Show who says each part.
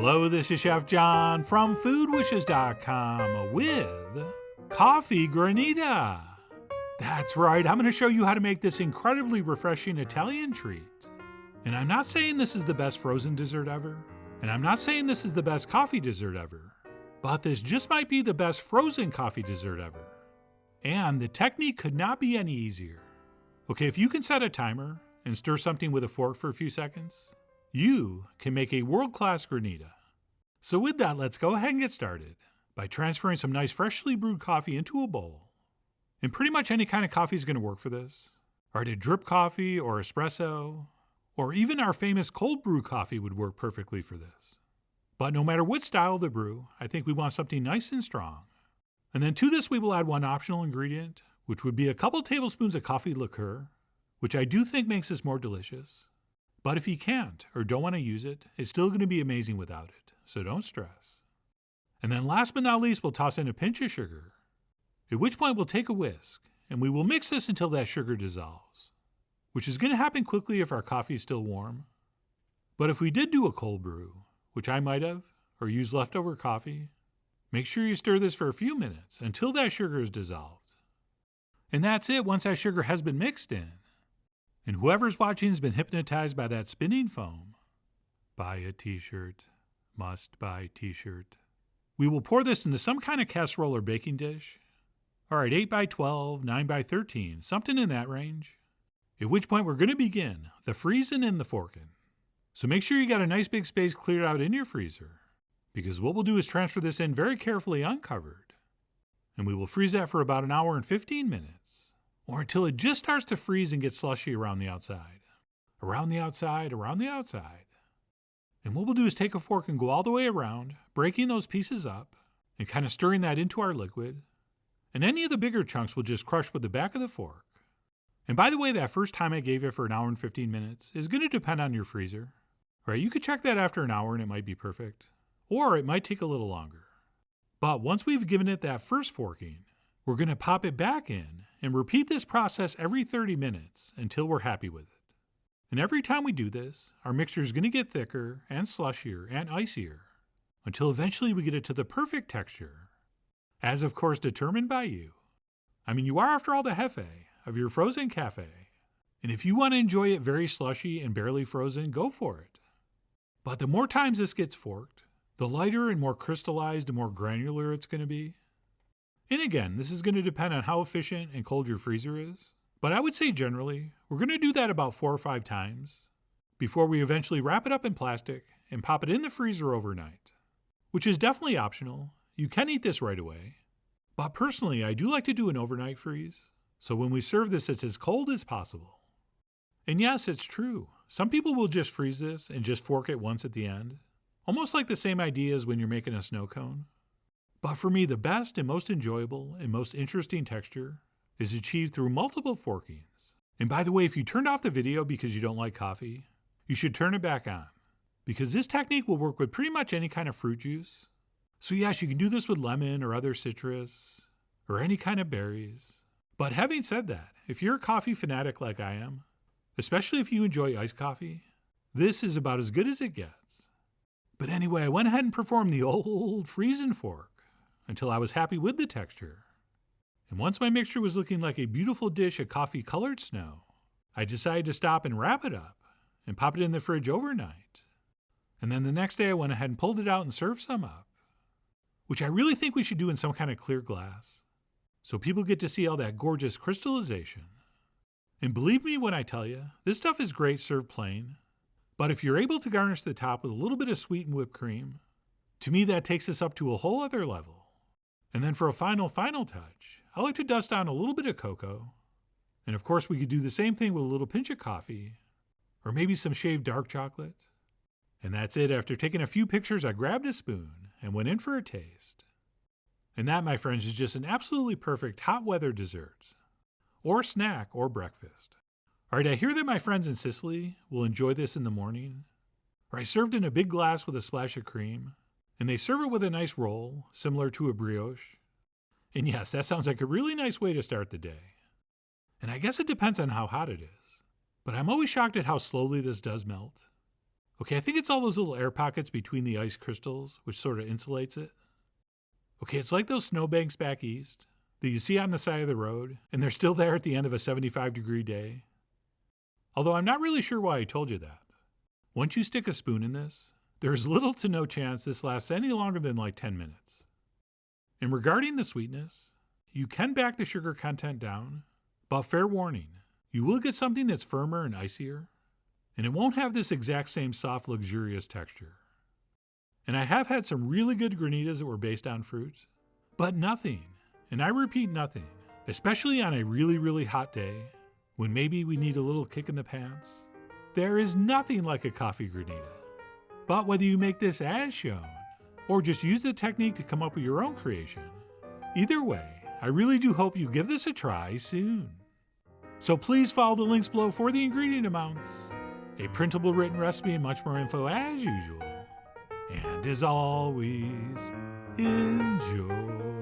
Speaker 1: Hello, this is Chef John from foodwishes.com with Coffee Granita. That's right, I'm going to show you how to make this incredibly refreshing Italian treat. And I'm not saying this is the best frozen dessert ever, and I'm not saying this is the best coffee dessert ever, but this just might be the best frozen coffee dessert ever. And the technique could not be any easier. Okay, if you can set a timer and stir something with a fork for a few seconds, you can make a world-class granita. So with that, let's go ahead and get started by transferring some nice freshly brewed coffee into a bowl. And pretty much any kind of coffee is going to work for this. All right, a drip coffee or espresso, or even our famous cold brew coffee would work perfectly for this. But no matter what style of the brew, I think we want something nice and strong. And then to this we will add one optional ingredient, which would be a couple tablespoons of coffee liqueur, which I do think makes this more delicious. But if you can't or don't want to use it, it's still going to be amazing without it, so don't stress. And then last but not least, we'll toss in a pinch of sugar, at which point we'll take a whisk, and we will mix this until that sugar dissolves, which is going to happen quickly if our coffee is still warm. But if we did do a cold brew, which I might have, or use leftover coffee, make sure you stir this for a few minutes until that sugar is dissolved. And that's it once that sugar has been mixed in. And whoever's watching has been hypnotized by that spinning foam. Buy a t-shirt, must buy t-shirt. We will pour this into some kind of casserole or baking dish. All right, 8 by 12, 9 by 13, something in that range. At which point we're going to begin the freezing and the forking. So make sure you got a nice big space cleared out in your freezer, because what we'll do is transfer this in very carefully uncovered. And we will freeze that for about an hour and 15 minutes. Or until it just starts to freeze and get slushy around the outside. Around the outside, around the outside. And what we'll do is take a fork and go all the way around, breaking those pieces up, and kind of stirring that into our liquid. And any of the bigger chunks we'll just crush with the back of the fork. And by the way, that first time I gave it for an hour and 15 minutes is going to depend on your freezer. All right, you could check that after an hour and it might be perfect. Or it might take a little longer. But once we've given it that first forking, we're going to pop it back in and repeat this process every 30 minutes until we're happy with it. And every time we do this, our mixture is going to get thicker and slushier and icier until eventually we get it to the perfect texture, as of course determined by you. I mean, you are after all the jefe of your frozen cafe. And if you want to enjoy it very slushy and barely frozen, go for it. But the more times this gets forked, the lighter and more crystallized and more granular it's going to be. And again, this is going to depend on how efficient and cold your freezer is. But I would say generally, we're going to do that about 4 or 5 times before we eventually wrap it up in plastic and pop it in the freezer overnight, which is definitely optional. You can eat this right away. But personally, I do like to do an overnight freeze, so when we serve this, it's as cold as possible. And yes, it's true. Some people will just freeze this and just fork it once at the end, almost like the same idea as when you're making a snow cone. But for me, the best and most enjoyable and most interesting texture is achieved through multiple forkings. And by the way, if you turned off the video because you don't like coffee, you should turn it back on, because this technique will work with pretty much any kind of fruit juice. So yes, you can do this with lemon or other citrus or any kind of berries. But having said that, if you're a coffee fanatic like I am, especially if you enjoy iced coffee, this is about as good as it gets. But anyway, I went ahead and performed the old freezing fork until I was happy with the texture. And once my mixture was looking like a beautiful dish of coffee-colored snow, I decided to stop and wrap it up and pop it in the fridge overnight. And then the next day I went ahead and pulled it out and served some up, which I really think we should do in some kind of clear glass, so people get to see all that gorgeous crystallization. And believe me when I tell you, this stuff is great served plain, but if you're able to garnish the top with a little bit of sweetened whipped cream, to me that takes us up to a whole other level. And then for a final touch, I like to dust on a little bit of cocoa. And of course we could do the same thing with a little pinch of coffee, or maybe some shaved dark chocolate. And that's it. After taking a few pictures, I grabbed a spoon and went in for a taste. And that, my friends, is just an absolutely perfect hot weather dessert, or snack, or breakfast. All right, I hear that my friends in Sicily will enjoy this in the morning. Or I served in a big glass with a splash of cream, and they serve it with a nice roll, similar to a brioche. And yes, that sounds like a really nice way to start the day. And I guess it depends on how hot it is. But I'm always shocked at how slowly this does melt. Okay, I think it's all those little air pockets between the ice crystals, which sort of insulates it. Okay, it's like those snowbanks back east that you see on the side of the road, and they're still there at the end of a 75-degree day. Although I'm not really sure why I told you that. Once you stick a spoon in this, there's little to no chance this lasts any longer than like 10 minutes. And regarding the sweetness, you can back the sugar content down, but fair warning, you will get something that's firmer and icier, and it won't have this exact same soft, luxurious texture. And I have had some really good granitas that were based on fruit, but nothing, and I repeat nothing, especially on a really, really hot day, when maybe we need a little kick in the pants, there is nothing like a coffee granita. But whether you make this as shown, or just use the technique to come up with your own creation, either way, I really do hope you give this a try soon. So please follow the links below for the ingredient amounts, a printable written recipe, and much more info as usual. And as always, enjoy.